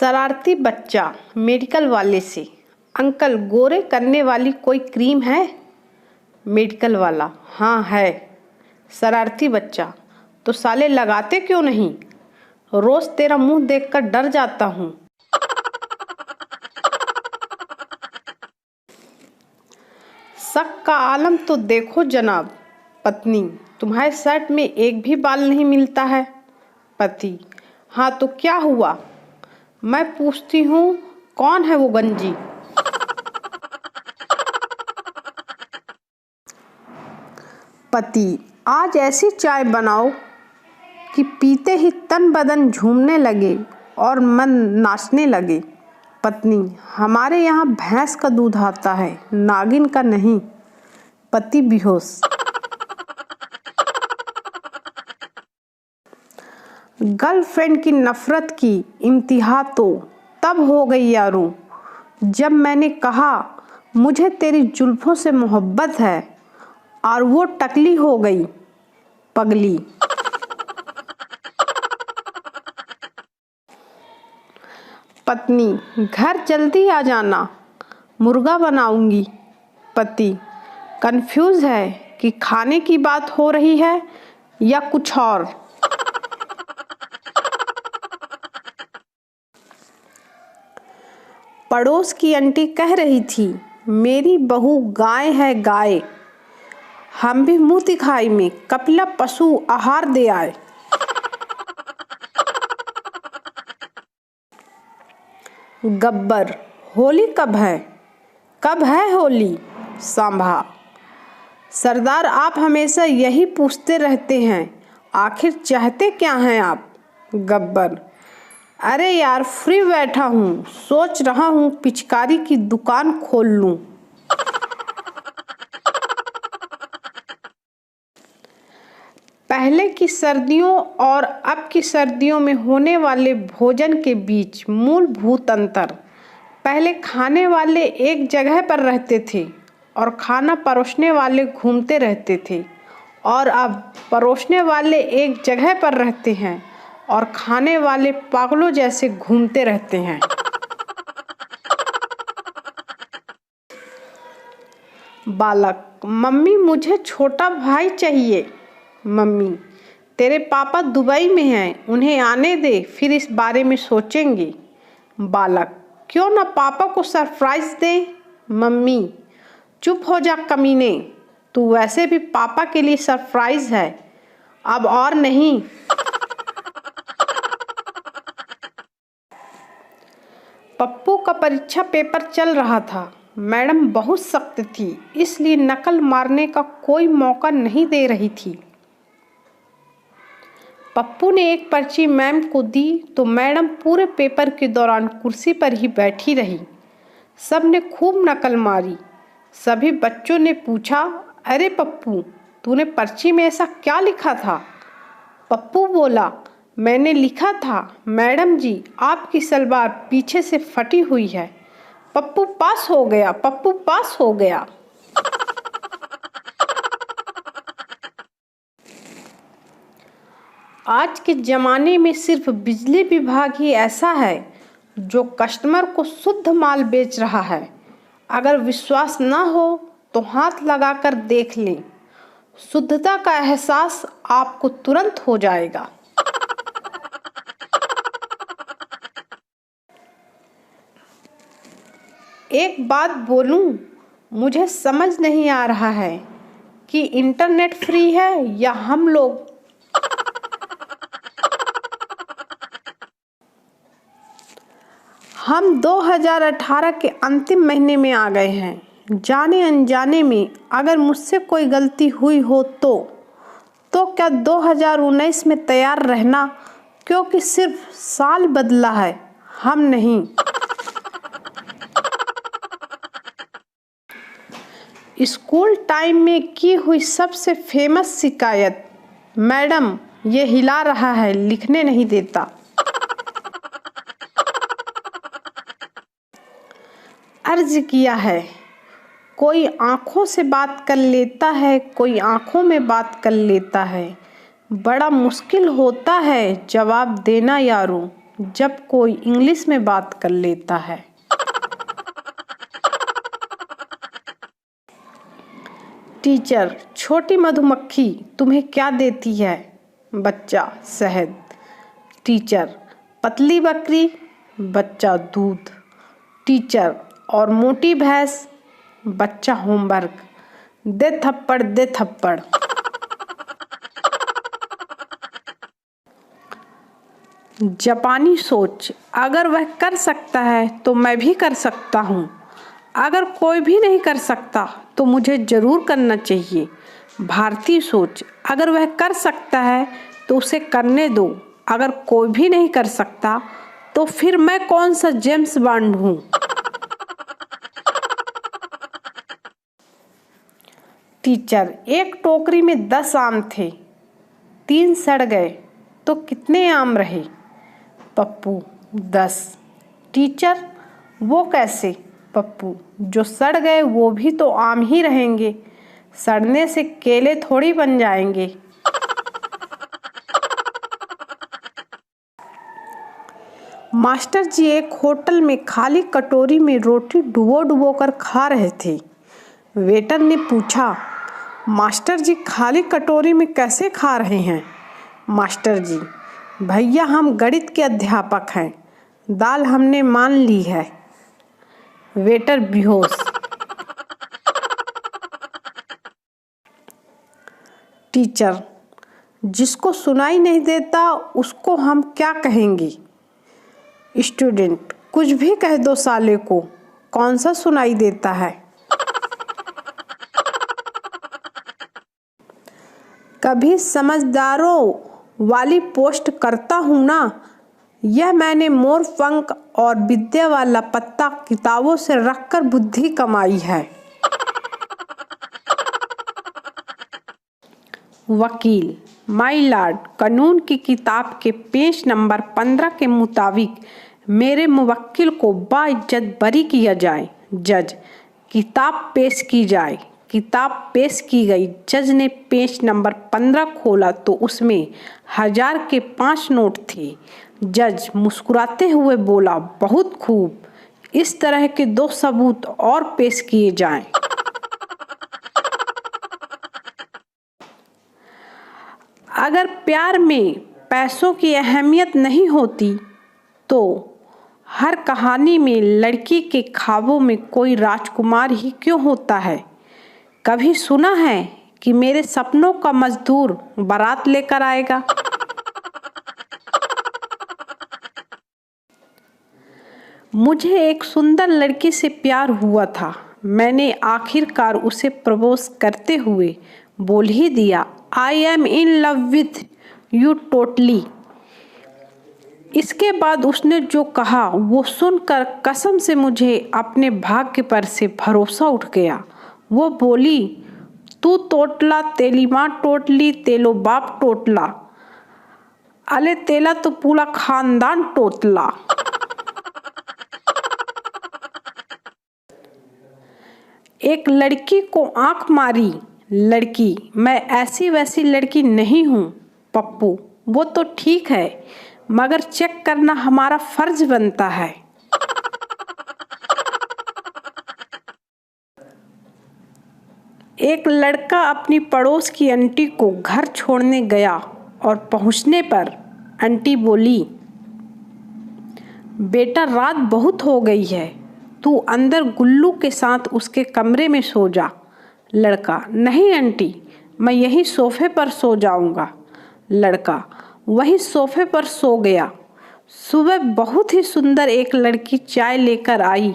शरारती बच्चा मेडिकल वाले से, अंकल गोरे करने वाली कोई क्रीम है? मेडिकल वाला, हाँ है। शरारती बच्चा, तो साले लगाते क्यों नहीं? रोज तेरा मुंह देखकर डर जाता हूँ। शक का आलम तो देखो जनाब। पत्नी, तुम्हारे शर्ट में एक भी बाल नहीं मिलता है। पति, हाँ तो क्या हुआ? मैं पूछती हूँ, कौन है वो गंजी? पति, आज ऐसी चाय बनाओ कि पीते ही तन बदन झूमने लगे और मन नाचने लगे। पत्नी, हमारे यहाँ भैंस का दूध आता है, नागिन का नहीं। पति बेहोश। गर्लफ्रेंड की नफरत की इंतहा तो तब हो गई यारों, जब मैंने कहा मुझे तेरी जुल्फों से मोहब्बत है, और वो टकली हो गई पगली। पत्नी, घर जल्दी आ जाना, मुर्गा बनाऊंगी। पति, कंफ्यूज है कि खाने की बात हो रही है या कुछ और। पड़ोस की आंटी कह रही थी, मेरी बहू गाय है गाय। हम भी मुंह दिखाई में कपिला पशु आहार दे आए। गब्बर, होली कब है? कब है होली? सांभा, सरदार आप हमेशा यही पूछते रहते हैं, आखिर चाहते क्या हैं आप? गब्बर, अरे यार फ्री बैठा हूँ, सोच रहा हूँ पिचकारी की दुकान खोल लूँ। पहले की सर्दियों और अब की सर्दियों में होने वाले भोजन के बीच मूलभूत अंतर। पहले खाने वाले एक जगह पर रहते थे और खाना परोसने वाले घूमते रहते थे, और अब परोसने वाले एक जगह पर रहते हैं और खाने वाले पागलों जैसे घूमते रहते हैं। बालक, मम्मी मुझे छोटा भाई चाहिए। मम्मी, तेरे पापा दुबई में हैं, उन्हें आने दे, फिर इस बारे में सोचेंगे। बालक, क्यों ना पापा को सरप्राइज दे? मम्मी, चुप हो जा कमीने, तू वैसे भी पापा के लिए सरप्राइज है, अब और नहीं। पप्पू का परीक्षा पेपर चल रहा था। मैडम बहुत सख्त थी, इसलिए नकल मारने का कोई मौका नहीं दे रही थी। पप्पू ने एक पर्ची मैम को दी तो मैडम पूरे पेपर के दौरान कुर्सी पर ही बैठी रही। सब ने खूब नकल मारी। सभी बच्चों ने पूछा, अरे पप्पू, तूने पर्ची में ऐसा क्या लिखा था? पप्पू बोला, मैंने लिखा था, मैडम जी आपकी सलवार पीछे से फटी हुई है। पप्पू पास हो गया, पप्पू पास हो गया। आज के ज़माने में सिर्फ बिजली विभाग ही ऐसा है जो कस्टमर को शुद्ध माल बेच रहा है। अगर विश्वास ना हो तो हाथ लगाकर देख लें, शुद्धता का एहसास आपको तुरंत हो जाएगा। एक बात बोलूं, मुझे समझ नहीं आ रहा है कि इंटरनेट फ्री है या हम लोग। हम 2018 के अंतिम महीने में आ गए हैं। जाने अनजाने में अगर मुझसे कोई गलती हुई हो तो क्या 2019 में तैयार रहना, क्योंकि सिर्फ साल बदला है, हम नहीं। स्कूल टाइम में की हुई सबसे फेमस शिकायत, मैडम ये हिला रहा है, लिखने नहीं देता। अर्ज किया है, कोई आँखों से बात कर लेता है, कोई आँखों में बात कर लेता है। बड़ा मुश्किल होता है जवाब देना यारों, जब कोई इंग्लिश में बात कर लेता है। टीचर, छोटी मधुमक्खी तुम्हें क्या देती है? बच्चा, शहद। टीचर, पतली बकरी। बच्चा, दूध। टीचर, और मोटी भैंस? बच्चा, होमवर्क। दे थप्पड़, दे थप्पड़। जापानी सोच, अगर वह कर सकता है तो मैं भी कर सकता हूँ। अगर कोई भी नहीं कर सकता तो मुझे ज़रूर करना चाहिए। भारतीय सोच, अगर वह कर सकता है तो उसे करने दो। अगर कोई भी नहीं कर सकता तो फिर मैं कौन सा जेम्स बॉन्ड हूँ। टीचर, एक टोकरी में 10 आम थे, 3 सड़ गए तो कितने आम रहे? पप्पू, 10। टीचर, वो कैसे? पप्पू, जो सड़ गए वो भी तो आम ही रहेंगे, सड़ने से केले थोड़ी बन जाएंगे। मास्टर जी एक होटल में खाली कटोरी में रोटी डुबो डुबो कर खा रहे थे। वेटर ने पूछा, मास्टर जी खाली कटोरी में कैसे खा रहे हैं? मास्टर जी, भैया हम गणित के अध्यापक हैं, दाल हमने मान ली है। वेटर बेहोश। टीचर, जिसको सुनाई नहीं देता उसको हम क्या कहेंगे? स्टूडेंट, कुछ भी कह दो साले को, कौन सा सुनाई देता है। कभी समझदारों वाली पोस्ट करता हूँ ना, यह मैंने मोर पंख और विद्या वाला पत्ता किताबों से रखकर बुद्धि कमाई है। वकील, माय लॉर्ड, कानून की किताब के पेज नंबर 15 के मुताबिक मेरे मुवक्किल को बाइज्जत बरी किया जाए। जज, किताब पेश की जाए। किताब पेश की गई। जज ने पेज नंबर 15 खोला तो उसमें 1000 के 5 नोट थे। जज मुस्कुराते हुए बोला, बहुत खूब, इस तरह के 2 सबूत और पेश किए जाएं। अगर प्यार में पैसों की अहमियत नहीं होती तो हर कहानी में लड़की के ख्वाबों में कोई राजकुमार ही क्यों होता है? कभी सुना है कि मेरे सपनों का मजदूर बारात लेकर आएगा? मुझे एक सुंदर लड़की से प्यार हुआ था। मैंने आखिरकार उसे प्रपोज करते हुए बोल ही दिया, I am in love with you totally. इसके बाद उसने जो कहा वो सुनकर कसम से मुझे अपने भाग्य पर से भरोसा उठ गया। वो बोली, तू टोटला, तेली माँ टोटली, तेलो बाप टोटला, अले तेला तो पूरा खानदान टोटला। एक लड़की को आंख मारी लड़की, मैं ऐसी वैसी लड़की नहीं हूँ। पप्पू, वो तो ठीक है मगर चेक करना हमारा फर्ज बनता है। एक लड़का अपनी पड़ोस की आंटी को घर छोड़ने गया और पहुंचने पर आंटी बोली, बेटा रात बहुत हो गई है, तू अंदर गुल्लू के साथ उसके कमरे में सो जा। लड़का, नहीं आंटी, मैं यहीं सोफे पर सो जाऊंगा। लड़का वहीं सोफे पर सो गया। सुबह बहुत ही सुंदर एक लड़की चाय लेकर आई।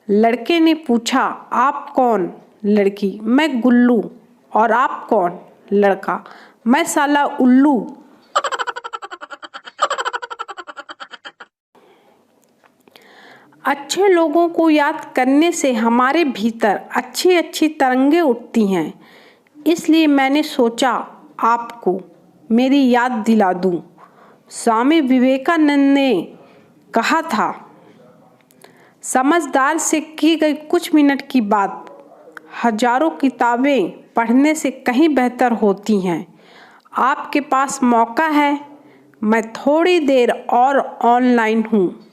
लड़के ने पूछा, आप कौन? लड़की, मैं गुल्लू। और आप कौन? लड़का, मैं साला उल्लू। अच्छे लोगों को याद करने से हमारे भीतर अच्छी अच्छी तरंगें उठती हैं, इसलिए मैंने सोचा आपको मेरी याद दिला दूं। स्वामी विवेकानंद ने कहा था, समझदार से की गई कुछ मिनट की बात हजारों किताबें पढ़ने से कहीं बेहतर होती हैं। आपके पास मौका है मैं थोड़ी देर और ऑनलाइन हूँ।